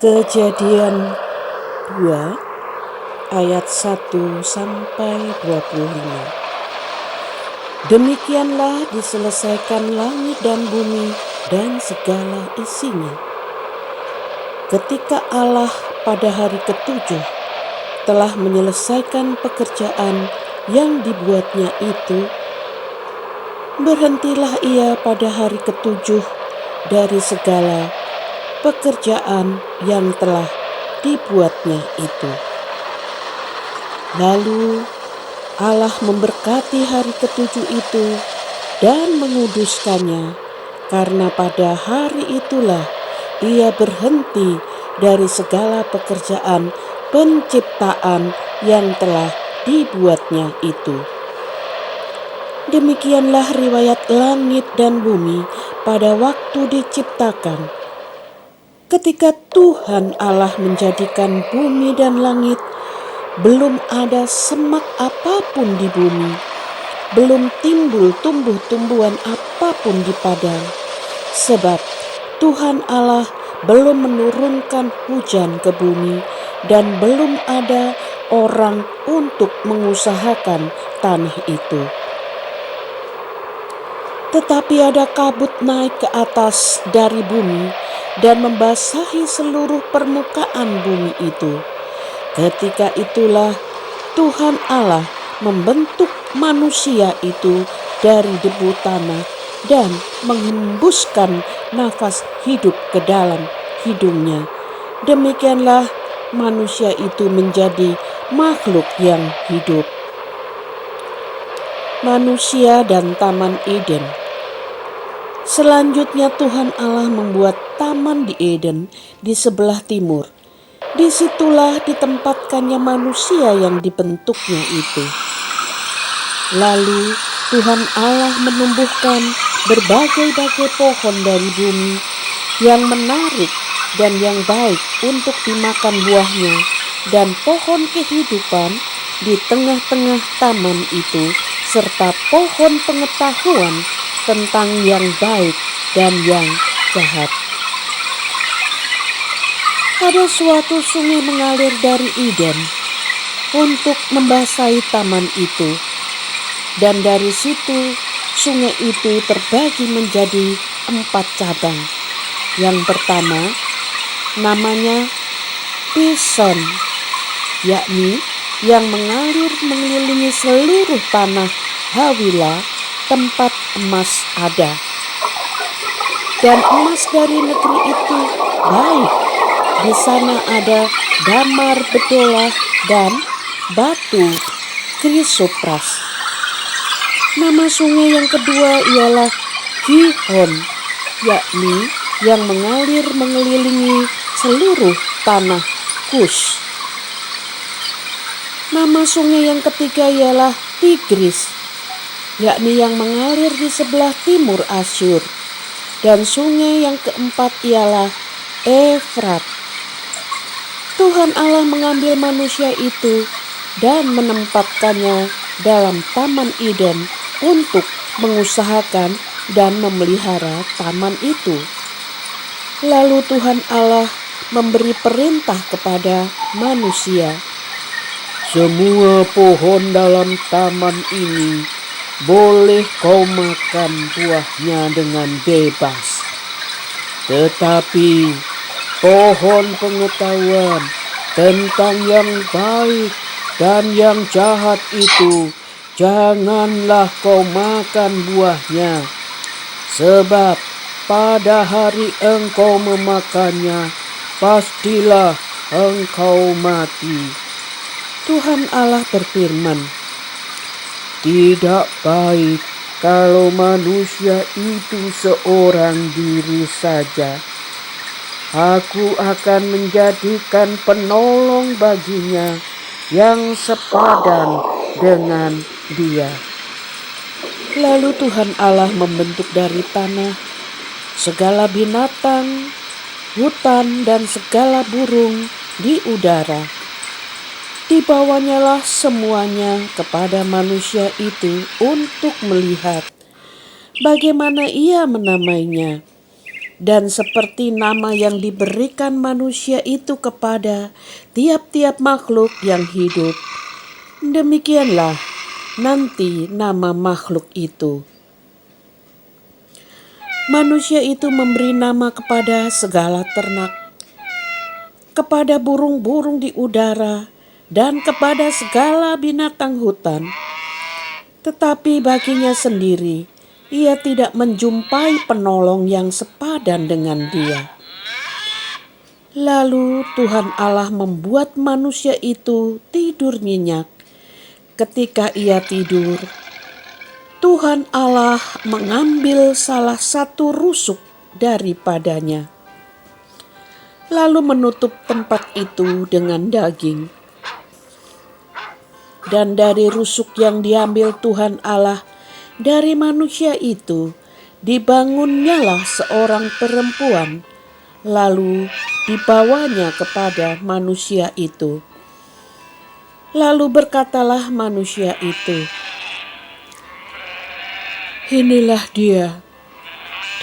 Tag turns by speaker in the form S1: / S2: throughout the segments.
S1: Kejadian 2 ayat 1 sampai 25. Demikianlah diselesaikan langit dan bumi dan segala isinya. Ketika Allah pada hari ketujuh telah menyelesaikan pekerjaan yang dibuatnya itu, berhentilah ia pada hari ketujuh dari segala pekerjaan yang telah dibuatnya itu. Lalu Allah memberkati hari ketujuh itu dan menguduskannya, karena pada hari itulah ia berhenti dari segala pekerjaan penciptaan yang telah dibuatnya itu. Demikianlah riwayat langit dan bumi pada waktu diciptakan. Ketika Tuhan Allah menjadikan bumi dan langit, belum ada semak apapun di bumi, belum timbul tumbuh-tumbuhan apapun di padang, sebab Tuhan Allah belum menurunkan hujan ke bumi, dan belum ada orang untuk mengusahakan tanah itu. Tetapi ada kabut naik ke atas dari bumi dan membasahi seluruh permukaan bumi itu. Ketika itulah Tuhan Allah membentuk manusia itu dari debu tanah dan menghembuskan nafas hidup ke dalam hidungnya. Demikianlah manusia itu menjadi makhluk yang hidup. Manusia dan Taman Eden. Selanjutnya Tuhan Allah membuat taman di Eden di sebelah timur. Disitulah ditempatkannya manusia yang dibentuknya itu. Lalu Tuhan Allah menumbuhkan berbagai-bagai pohon dari bumi yang menarik dan yang baik untuk dimakan buahnya, dan pohon kehidupan di tengah-tengah taman itu, serta pohon pengetahuan tentang yang baik dan yang jahat. Ada suatu sungai mengalir dari Eden untuk membasahi taman itu, dan dari situ sungai itu terbagi menjadi 4 cabang. Yang pertama namanya Pison, yakni yang mengalir mengelilingi seluruh tanah Hawila, tempat emas ada. Dan emas dari negeri itu baik. Di sana ada damar bedolah dan batu krisopras. Nama sungai yang kedua ialah Gihon, yakni yang mengalir mengelilingi seluruh tanah Kus. Nama sungai yang ketiga ialah Tigris, yakni yang mengalir di sebelah timur Asyur. Dan sungai yang keempat ialah Efrat. Tuhan Allah mengambil manusia itu dan menempatkannya dalam Taman Eden untuk mengusahakan dan memelihara taman itu. Lalu Tuhan Allah memberi perintah kepada manusia, "Semua pohon dalam taman ini boleh kau makan buahnya dengan bebas. Tetapi pohon pengetahuan tentang yang baik dan yang jahat itu janganlah kau makan buahnya, sebab pada hari engkau memakannya, pastilah engkau mati." Tuhan Allah berfirman, "Tidak baik kalau manusia itu seorang diri saja. Aku akan menjadikan penolong baginya yang sepadan dengan dia." Lalu Tuhan Allah membentuk dari tanah segala binatang, hutan, dan segala burung di udara. Dibawanyalah semuanya kepada manusia itu untuk melihat bagaimana ia menamainya. Dan seperti nama yang diberikan manusia itu kepada tiap-tiap makhluk yang hidup, demikianlah nanti nama makhluk itu. Manusia itu memberi nama kepada segala ternak, kepada burung-burung di udara, dan kepada segala binatang hutan. Tetapi baginya sendiri, ia tidak menjumpai penolong yang sepadan dengan dia. Lalu Tuhan Allah membuat manusia itu tidur nyenyak. Ketika ia tidur, Tuhan Allah mengambil salah satu rusuk daripadanya, lalu menutup tempat itu dengan daging. Dan dari rusuk yang diambil Tuhan Allah dari manusia itu, dibangunnyalah seorang perempuan, lalu dibawanya kepada manusia itu. Lalu berkatalah manusia itu, "Inilah dia,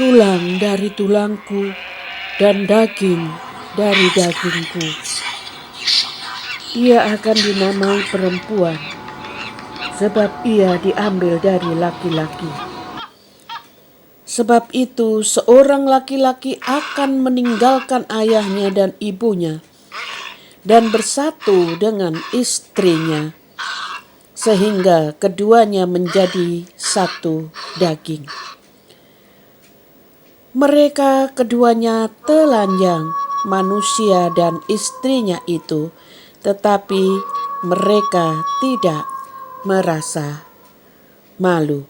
S1: tulang dari tulangku dan daging dari dagingku. Ia akan dinamai perempuan, sebab ia diambil dari laki-laki. Sebab itu seorang laki-laki akan meninggalkan ayahnya dan ibunya dan bersatu dengan istrinya, sehingga keduanya menjadi satu daging. Mereka keduanya telanjang, manusia dan istrinya itu, tetapi mereka tidak merasa malu."